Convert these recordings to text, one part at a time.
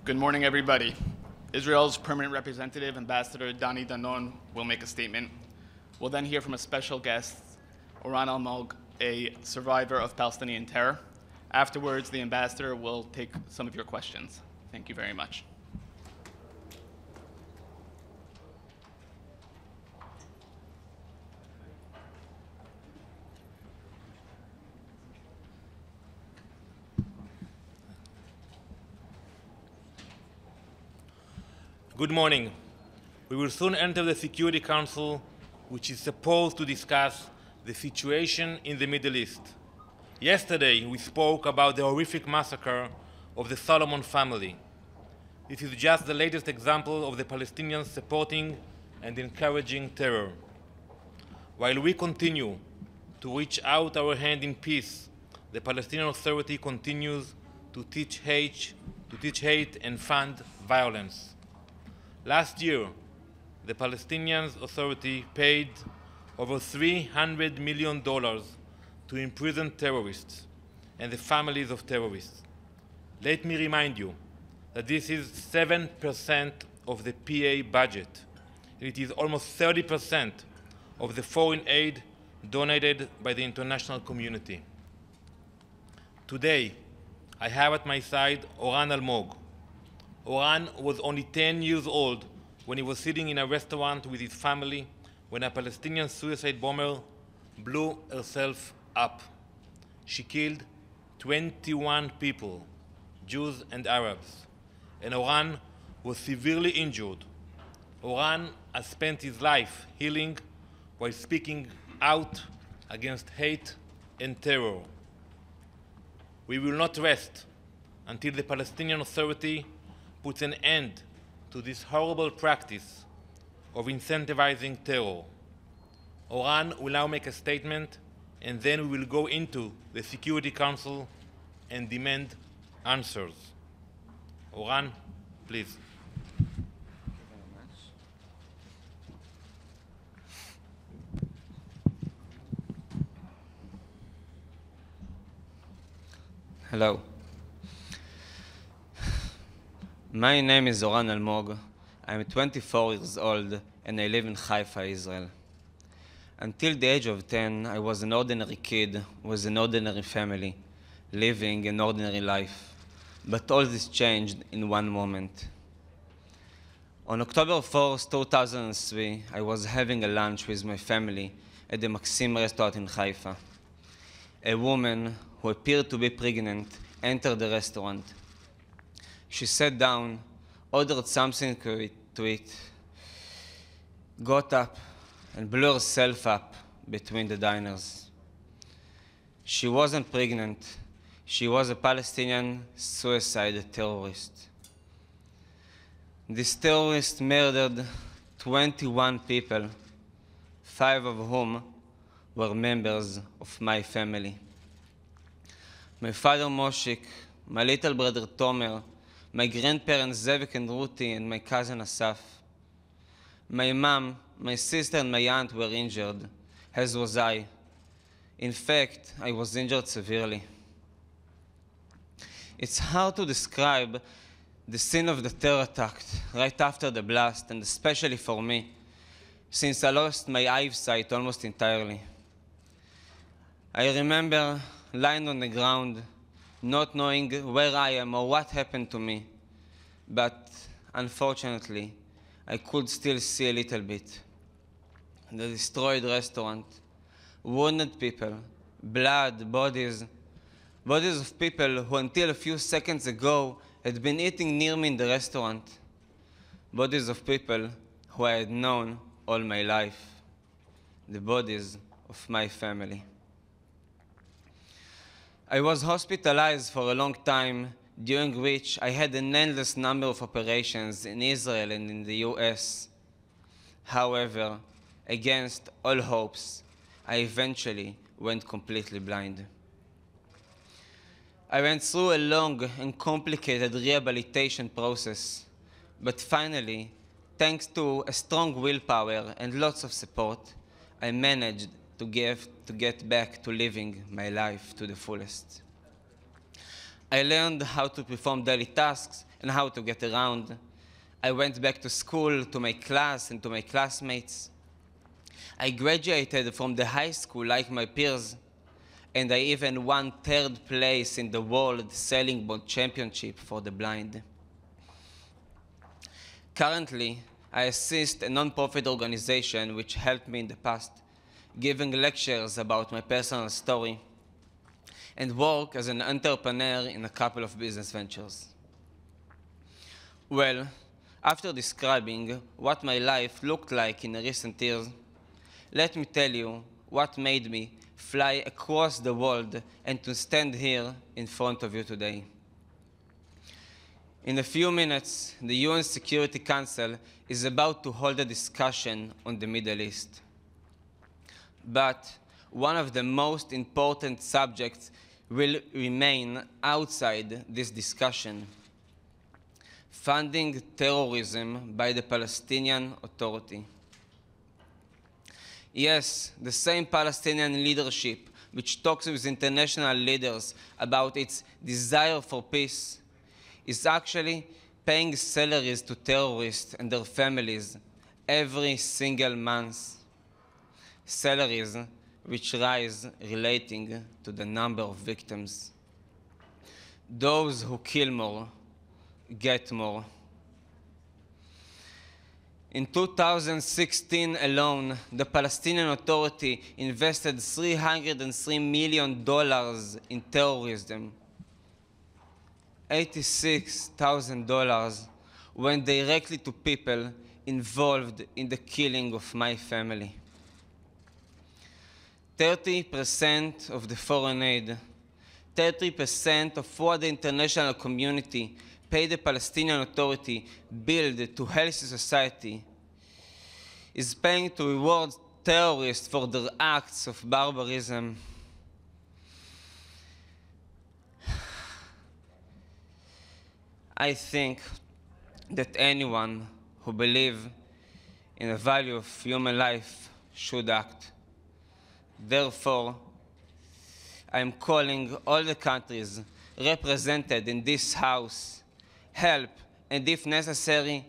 Good morning, everybody. Israel's permanent representative, Ambassador Danny Danon, will make a statement. We'll then hear from a special guest, Oran Almog, a survivor of Palestinian terror. Afterwards, the ambassador will take some of your questions. Thank you very much. Good morning. We will soon enter the Security Council, which is supposed to discuss the situation in the Middle East. Yesterday, we spoke about the horrific massacre of the Solomon family. This is just the latest example of the Palestinians supporting and encouraging terror. While we continue to reach out our hand in peace, the Palestinian Authority continues to teach hate and fund violence. Last year, the Palestinian Authority paid over $300 million to imprison terrorists and the families of terrorists. Let me remind you that this is 7% of the PA budget, and it is almost 30% of the foreign aid donated by the international community. Today, I have at my side Oran Almog. Oran was only 10 years old when he was sitting in a restaurant with his family when a Palestinian suicide bomber blew herself up. She killed 21 people, Jews and Arabs, and Oran was severely injured. Oran has spent his life healing while speaking out against hate and terror. We will not rest until the Palestinian Authority puts an end to this horrible practice of incentivizing terror. Oran will now make a statement, and then we will go into the Security Council and demand answers. Oran, please. Hello. My name is Oran Almog. I'm 24 years old and I live in Haifa, Israel. Until the age of 10, I was an ordinary kid with an ordinary family, living an ordinary life. But all this changed in one moment. On October 4th, 2003, I was having a lunch with my family at the Maxim restaurant in Haifa. A woman who appeared to be pregnant entered the restaurant. She sat down, ordered something to eat, got up, and blew herself up between the diners. She wasn't pregnant. She was a Palestinian suicide terrorist. This terrorist murdered 21 people, 5 of whom were members of my family. My father Moshik, my little brother Tomer, my grandparents Zevik and Ruti, and my cousin Asaf. My mom, my sister, and my aunt were injured, as was I. In fact, I was injured severely. It's hard to describe the scene of the terror attack right after the blast, and especially for me, since I lost my eyesight almost entirely. I remember lying on the ground, not knowing where I am or what happened to me. But unfortunately, I could still see a little bit. The destroyed restaurant, wounded people, blood, bodies of people who until a few seconds ago had been eating near me in the restaurant. Bodies of people who I had known all my life. The bodies of my family. I was hospitalized for a long time, during which I had an endless number of operations in Israel and in the US. However, against all hopes, I eventually went completely blind. I went through a long and complicated rehabilitation process, but finally, thanks to a strong willpower and lots of support, I managed to get back to living my life to the fullest. I learned how to perform daily tasks and how to get around. I went back to school, to my class, and to my classmates. I graduated from the high school like my peers, and I even won 3rd place in the World Sailing Boat Championship for the blind. Currently, I assist a non-profit organization which helped me in the past, giving lectures about my personal story, and work as an entrepreneur in a couple of business ventures. Well, after describing what my life looked like in recent years, let me tell you what made me fly across the world and to stand here in front of you today. In a few minutes, the UN Security Council is about to hold a discussion on the Middle East. But one of the most important subjects will remain outside this discussion: funding terrorism by the Palestinian Authority. Yes, the same Palestinian leadership which talks with international leaders about its desire for peace is actually paying salaries to terrorists and their families every single month. Salaries which rise relating to the number of victims. Those who kill more get more. In 2016 alone, the Palestinian Authority invested $303 million in terrorism. $86,000 went directly to people involved in the killing of my family. 30% of the foreign aid, 30% of what the international community paid the Palestinian Authority build to healthy society is paying to reward terrorists for their acts of barbarism. I think that anyone who believes in the value of human life should act. Therefore, I am calling all the countries represented in this House, help, and if necessary,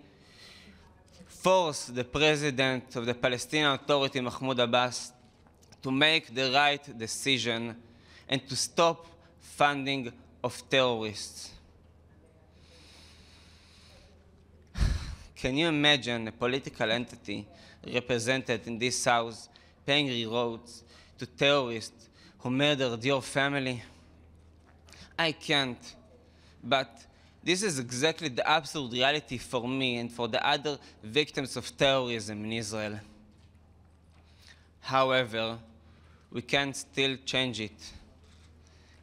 force the President of the Palestinian Authority, Mahmoud Abbas, to make the right decision and to stop funding of terrorists. Can you imagine a political entity represented in this House paying rewards to terrorists who murdered your family? I can't, but this is exactly the absolute reality for me and for the other victims of terrorism in Israel. However, we can still change it.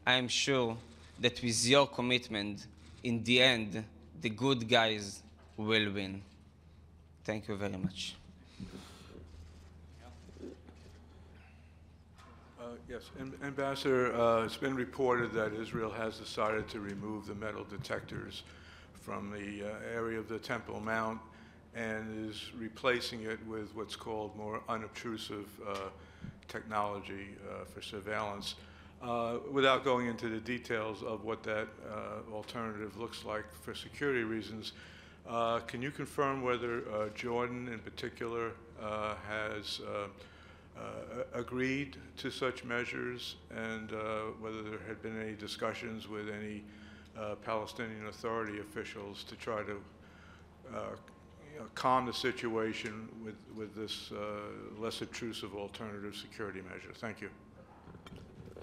I am sure that with your commitment, in the end, the good guys will win. Thank you very much. Yes, Ambassador, it's been reported that Israel has decided to remove the metal detectors from the area of the Temple Mount and is replacing it with what's called more unobtrusive technology for surveillance. Without going into the details of what that alternative looks like for security reasons, can you confirm whether Jordan in particular has agreed to such measures, and whether there had been any discussions with any Palestinian Authority officials to try to calm the situation with this less obtrusive alternative security measure? Thank you.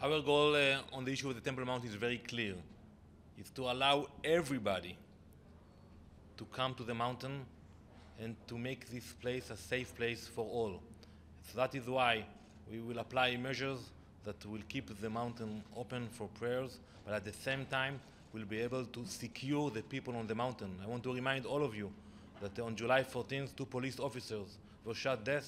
Our goal on the issue of the Temple Mount is very clear. It's to allow everybody to come to the mountain and to make this place a safe place for all. So that is why we will apply measures that will keep the mountain open for prayers, but at the same time, we'll be able to secure the people on the mountain. I want to remind all of you that on July 14th, 2 police officers were shot dead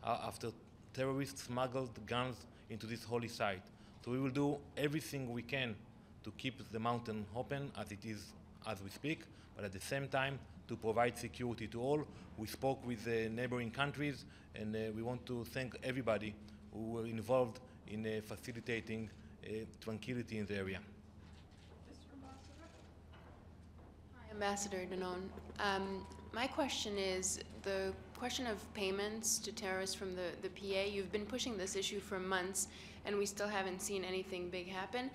after terrorists smuggled guns into this holy site. So we will do everything we can to keep the mountain open as it is as we speak, but at the same time, to provide security to all. We spoke with the neighboring countries, and we want to thank everybody who were involved in facilitating tranquility in the area. Mr. Ambassador, Ambassador Danon. My question is the question of payments to terrorists from the PA. You've been pushing this issue for months, and we still haven't seen anything big happen.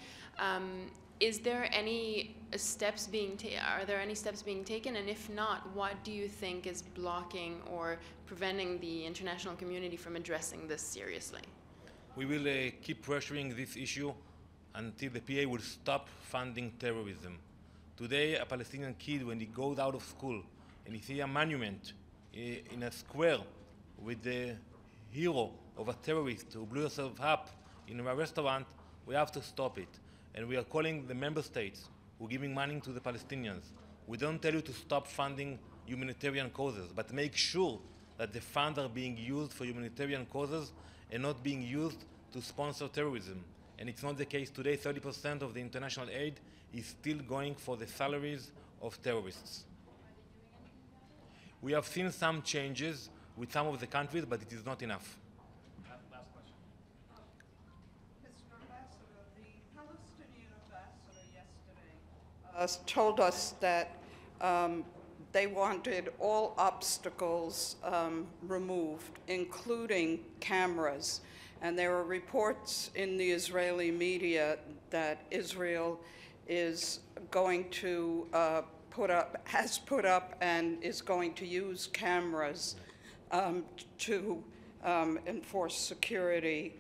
Is there any steps being are there any steps being taken? And if not, what do you think is blocking or preventing the international community from addressing this seriously? We will keep pressuring this issue until the PA will stop funding terrorism. Today, a Palestinian kid, when he goes out of school and he sees a monument in a square with the hero of a terrorist who blew himself up in a restaurant, we have to stop it. And we are calling the member states who are giving money to the Palestinians. We don't tell you to stop funding humanitarian causes, but make sure that the funds are being used for humanitarian causes and not being used to sponsor terrorism. And it's not the case today. 30% of the international aid is still going for the salaries of terrorists. We have seen some changes with some of the countries, but it is not enough. Last question. Mr. Ambassador, the Palestinian ambassador yesterday told us that they wanted all obstacles removed, including cameras. And there are reports in the Israeli media that Israel is going to has put up and is going to use cameras to enforce security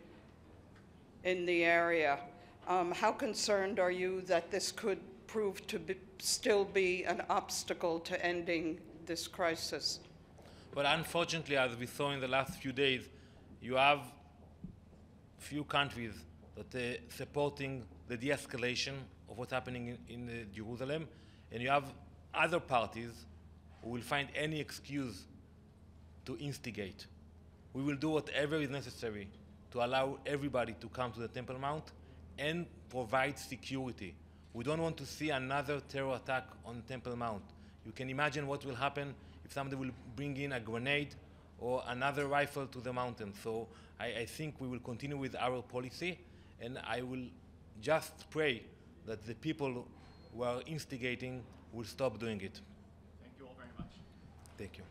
in the area. How concerned are you that this could prove to still be an obstacle to ending this crisis? But unfortunately, as we saw in the last few days, you have few countries that are supporting the de-escalation of what's happening in Jerusalem, and you have other parties who will find any excuse to instigate. We will do whatever is necessary to allow everybody to come to the Temple Mount and provide security. We don't want to see another terror attack on Temple Mount. You can imagine what will happen if somebody will bring in a grenade or another rifle to the mountain. So I think we will continue with our policy, and I will just pray that the people who are instigating will stop doing it. Thank you all very much. Thank you.